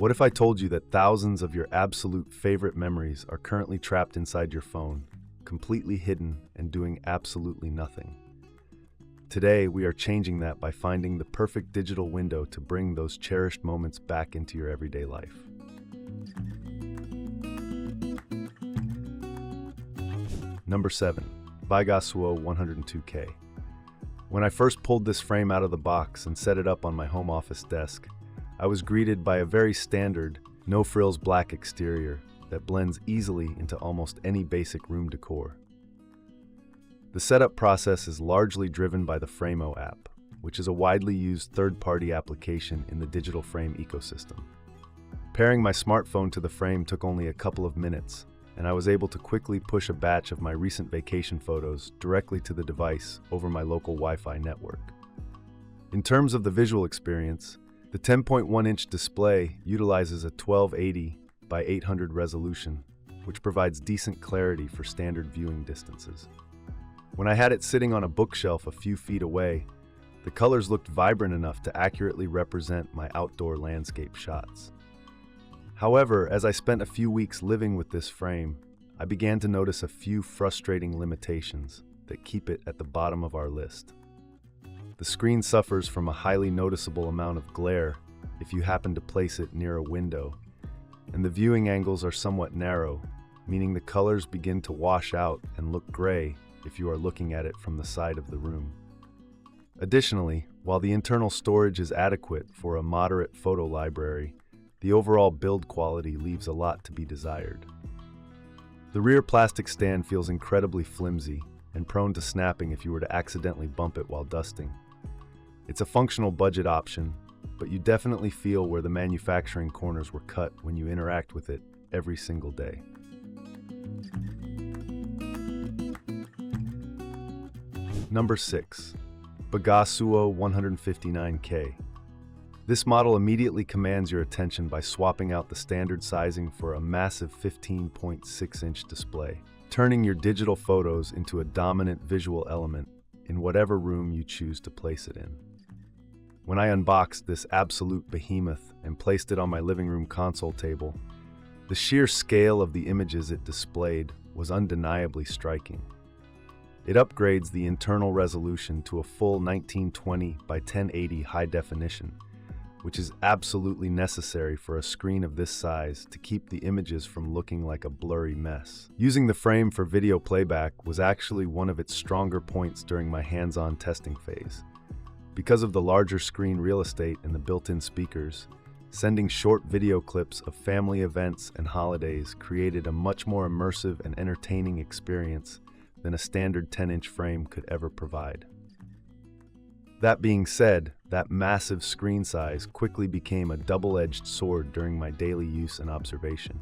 What if I told you that thousands of your absolute favorite memories are currently trapped inside your phone, completely hidden and doing absolutely nothing? Today, we are changing that by finding the perfect digital window to bring those cherished moments back into your everyday life. Number 7. BIGASUO 102K. When I first pulled this frame out of the box and set it up on my home office desk, I was greeted by a very standard, no-frills black exterior that blends easily into almost any basic room decor. The setup process is largely driven by the Framo app, which is a widely used third-party application in the digital frame ecosystem. Pairing my smartphone to the frame took only a couple of minutes, and I was able to quickly push a batch of my recent vacation photos directly to the device over my local Wi-Fi network. In terms of the visual experience, the 10.1-inch display utilizes a 1280 by 800 resolution, which provides decent clarity for standard viewing distances. When I had it sitting on a bookshelf a few feet away, the colors looked vibrant enough to accurately represent my outdoor landscape shots. However, as I spent a few weeks living with this frame, I began to notice a few frustrating limitations that keep it at the bottom of our list. The screen suffers from a highly noticeable amount of glare if you happen to place it near a window, and the viewing angles are somewhat narrow, meaning the colors begin to wash out and look gray if you are looking at it from the side of the room. Additionally, while the internal storage is adequate for a moderate photo library, the overall build quality leaves a lot to be desired. The rear plastic stand feels incredibly flimsy and prone to snapping if you were to accidentally bump it while dusting. It's a functional budget option, but you definitely feel where the manufacturing corners were cut when you interact with it every single day. Number 6. BIGASUO 159K. This model immediately commands your attention by swapping out the standard sizing for a massive 15.6-inch display, turning your digital photos into a dominant visual element in whatever room you choose to place it in. When I unboxed this absolute behemoth and placed it on my living room console table, the sheer scale of the images it displayed was undeniably striking. It upgrades the internal resolution to a full 1920 by 1080 high definition, which is absolutely necessary for a screen of this size to keep the images from looking like a blurry mess. Using the frame for video playback was actually one of its stronger points during my hands-on testing phase. Because of the larger screen real estate and the built-in speakers, sending short video clips of family events and holidays created a much more immersive and entertaining experience than a standard 10-inch frame could ever provide. That being said, that massive screen size quickly became a double-edged sword during my daily use and observation.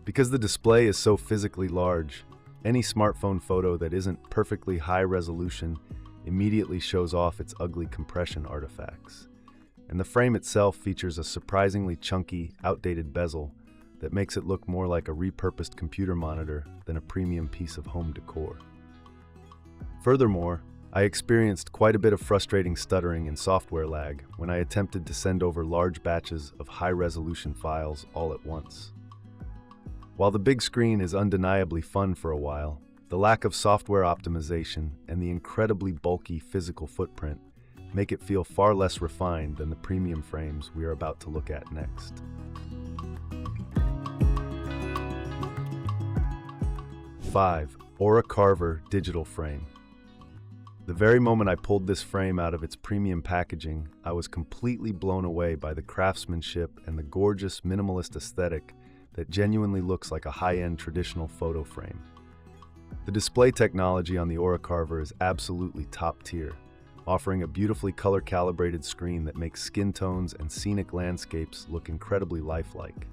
Because the display is so physically large, any smartphone photo that isn't perfectly high resolution immediately shows off its ugly compression artifacts. And the frame itself features a surprisingly chunky, outdated bezel that makes it look more like a repurposed computer monitor than a premium piece of home decor. Furthermore, I experienced quite a bit of frustrating stuttering and software lag when I attempted to send over large batches of high-resolution files all at once. While the big screen is undeniably fun for a while, the lack of software optimization and the incredibly bulky physical footprint make it feel far less refined than the premium frames we are about to look at next. 5. Carver digital frame. The very moment I pulled this frame out of its premium packaging, I was completely blown away by the craftsmanship and the gorgeous minimalist aesthetic that genuinely looks like a high-end traditional photo frame. The display technology on the Carver is absolutely top tier, offering a beautifully color-calibrated screen that makes skin tones and scenic landscapes look incredibly lifelike.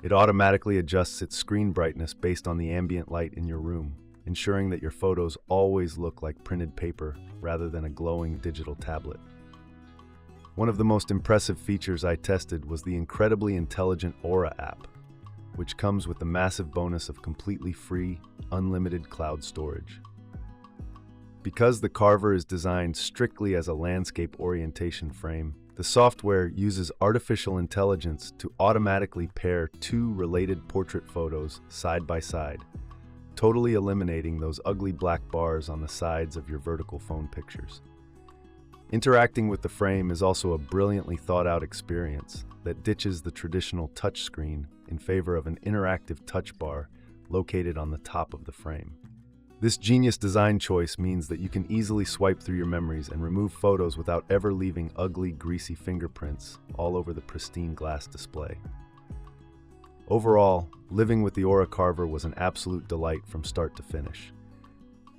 It automatically adjusts its screen brightness based on the ambient light in your room, ensuring that your photos always look like printed paper rather than a glowing digital tablet. One of the most impressive features I tested was the incredibly intelligent Aura app, which comes with the massive bonus of completely free, unlimited cloud storage. Because the Carver is designed strictly as a landscape orientation frame, The software uses artificial intelligence to automatically pair two related portrait photos side by side, totally eliminating those ugly black bars on the sides of your vertical phone pictures. Interacting with the frame is also a brilliantly thought-out experience that ditches the traditional touchscreen in favor of an interactive touch bar located on the top of the frame. This genius design choice means that you can easily swipe through your memories and remove photos without ever leaving ugly, greasy fingerprints all over the pristine glass display. Overall, living with the Aura Carver was an absolute delight from start to finish.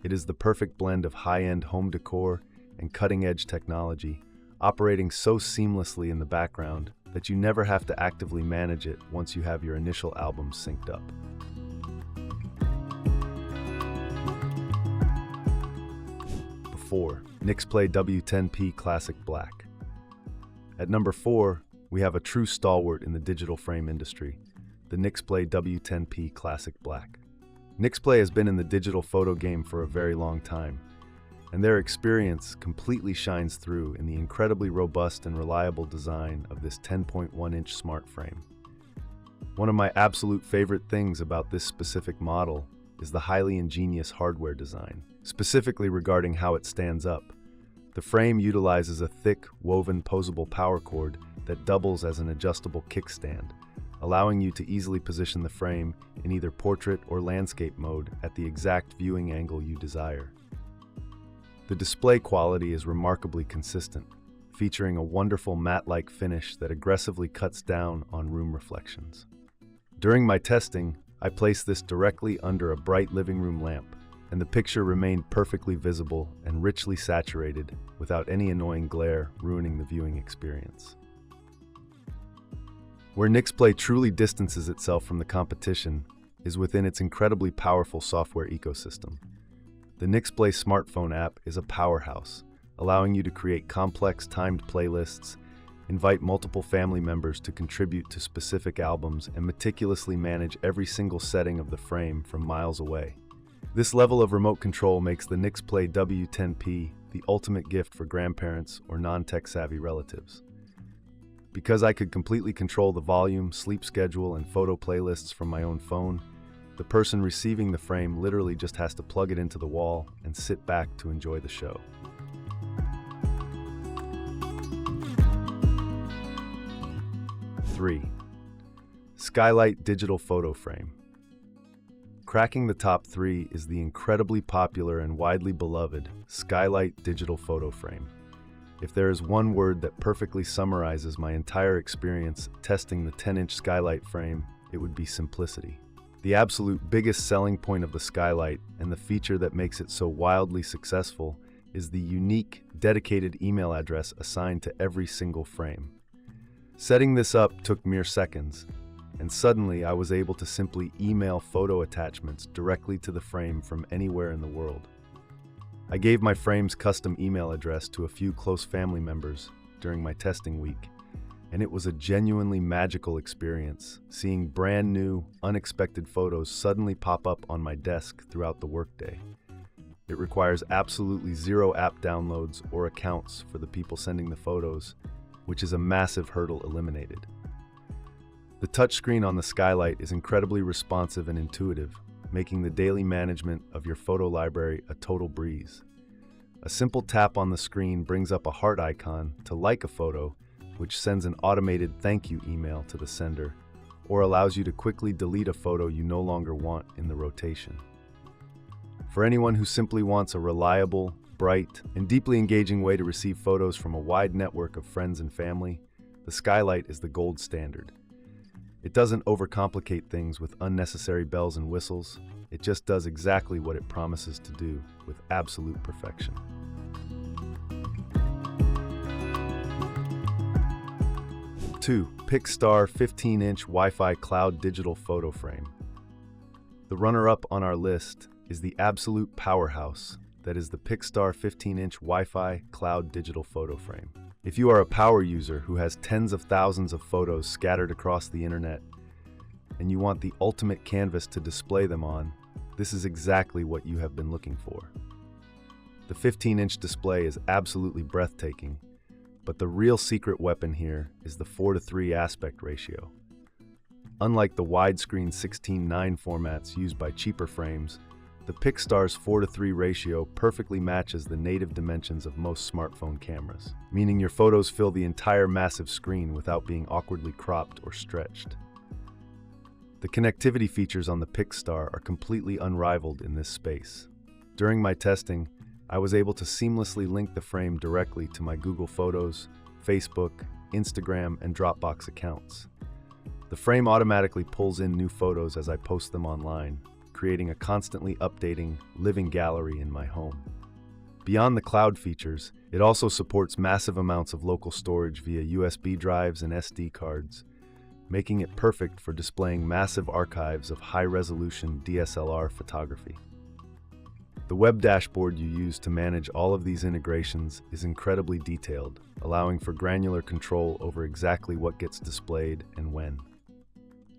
It is the perfect blend of high-end home decor and cutting-edge technology, operating so seamlessly in the background that you never have to actively manage it once you have your initial albums synced up. Nixplay W10P Classic Black. At number 4, we have a true stalwart in the digital frame industry, the Nixplay W10P Classic Black. Nixplay has been in the digital photo game for a very long time, and their experience completely shines through in the incredibly robust and reliable design of this 10.1-inch smart frame. One of my absolute favorite things about this specific model is the highly ingenious hardware design, specifically regarding how it stands up. The frame utilizes a thick, woven posable power cord that doubles as an adjustable kickstand, allowing you to easily position the frame in either portrait or landscape mode at the exact viewing angle you desire. The display quality is remarkably consistent, featuring a wonderful matte-like finish that aggressively cuts down on room reflections. During my testing, I placed this directly under a bright living room lamp, and the picture remained perfectly visible and richly saturated without any annoying glare ruining the viewing experience. Where Nixplay truly distances itself from the competition is within its incredibly powerful software ecosystem. The Nixplay smartphone app is a powerhouse, allowing you to create complex timed playlists, invite multiple family members to contribute to specific albums, and meticulously manage every single setting of the frame from miles away. This level of remote control makes the Nixplay W10P the ultimate gift for grandparents or non-tech-savvy relatives. Because I could completely control the volume, sleep schedule, and photo playlists from my own phone, the person receiving the frame literally just has to plug it into the wall and sit back to enjoy the show. 3. Skylight Digital Photo Frame. Cracking the top 3 is the incredibly popular and widely beloved Skylight Digital Photo Frame. If there is one word that perfectly summarizes my entire experience testing the 10-inch Skylight frame, it would be simplicity. The absolute biggest selling point of the Skylight, and the feature that makes it so wildly successful, is the unique, dedicated email address assigned to every single frame. Setting this up took mere seconds, and suddenly I was able to simply email photo attachments directly to the frame from anywhere in the world. I gave my frame's custom email address to a few close family members during my testing week, and it was a genuinely magical experience seeing brand new, unexpected photos suddenly pop up on my desk throughout the workday. It requires absolutely zero app downloads or accounts for the people sending the photos, which is a massive hurdle eliminated. The touchscreen on the Skylight is incredibly responsive and intuitive, making the daily management of your photo library a total breeze. A simple tap on the screen brings up a heart icon to like a photo, which sends an automated thank you email to the sender, or allows you to quickly delete a photo you no longer want in the rotation. For anyone who simply wants a reliable, bright, and deeply engaging way to receive photos from a wide network of friends and family, the Skylight is the gold standard. It doesn't overcomplicate things with unnecessary bells and whistles. It just does exactly what it promises to do with absolute perfection. 2. PixStar 15-inch Wi-Fi Cloud Digital Photo Frame. The runner-up on our list is the absolute powerhouse that is the PixStar 15-inch Wi-Fi Cloud Digital Photo Frame. If you are a power user who has tens of thousands of photos scattered across the internet, and you want the ultimate canvas to display them on, this is exactly what you have been looking for. The 15-inch display is absolutely breathtaking, But the real secret weapon here is the 4:3 aspect ratio. Unlike the widescreen 16:9 formats used by cheaper frames, the PixStar's 4:3 ratio perfectly matches the native dimensions of most smartphone cameras, meaning your photos fill the entire massive screen without being awkwardly cropped or stretched. The connectivity features on the PixStar are completely unrivaled in this space. During my testing, I was able to seamlessly link the frame directly to my Google Photos, Facebook, Instagram, and Dropbox accounts. The frame automatically pulls in new photos as I post them online, creating a constantly updating, living gallery in my home. Beyond the cloud features, it also supports massive amounts of local storage via USB drives and SD cards, making it perfect for displaying massive archives of high-resolution DSLR photography. The web dashboard you use to manage all of these integrations is incredibly detailed, allowing for granular control over exactly what gets displayed and when.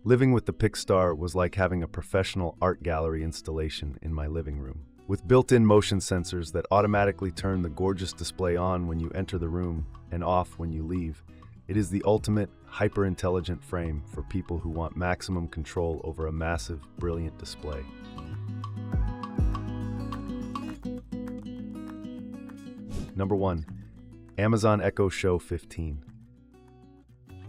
Living with the PixStar was like having a professional art gallery installation in my living room. With built-in motion sensors that automatically turn the gorgeous display on when you enter the room and off when you leave, it is the ultimate hyper-intelligent frame for people who want maximum control over a massive, brilliant display. Number 1. Amazon Echo Show 15.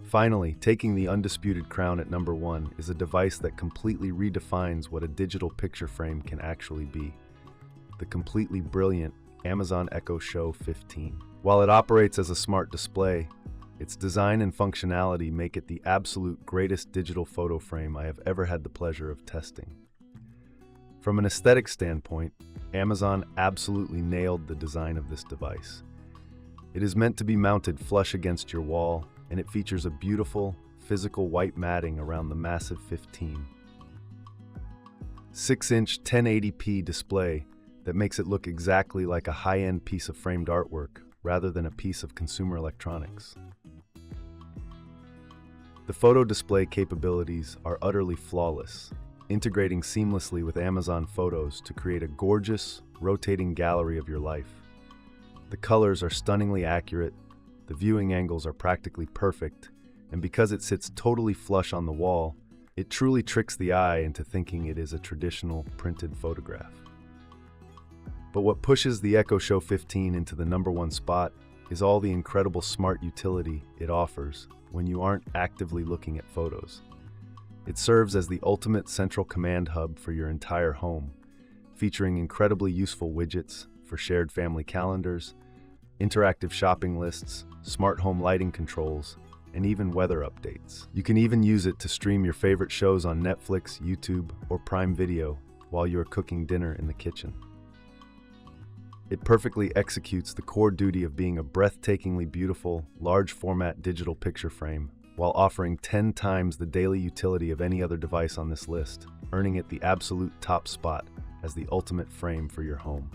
Finally, taking the undisputed crown at number 1 is a device that completely redefines what a digital picture frame can actually be. The completely brilliant Amazon Echo Show 15. While it operates as a smart display, its design and functionality make it the absolute greatest digital photo frame I have ever had the pleasure of testing. From an aesthetic standpoint, Amazon absolutely nailed the design of this device. It is meant to be mounted flush against your wall, and it features a beautiful, physical white matting around the massive 15. 6-inch 1080p display that makes it look exactly like a high-end piece of framed artwork rather than a piece of consumer electronics. The photo display capabilities are utterly flawless, integrating seamlessly with Amazon Photos to create a gorgeous, rotating gallery of your life. The colors are stunningly accurate, the viewing angles are practically perfect, and because it sits totally flush on the wall, it truly tricks the eye into thinking it is a traditional printed photograph. But what pushes the Echo Show 15 into the number 1 spot is all the incredible smart utility it offers when you aren't actively looking at photos. It serves as the ultimate central command hub for your entire home, featuring incredibly useful widgets for shared family calendars, interactive shopping lists, smart home lighting controls, and even weather updates. You can even use it to stream your favorite shows on Netflix, YouTube, or Prime Video while you are cooking dinner in the kitchen. It perfectly executes the core duty of being a breathtakingly beautiful, large-format digital picture frame, while offering 10 times the daily utility of any other device on this list, earning it the absolute top spot as the ultimate frame for your home.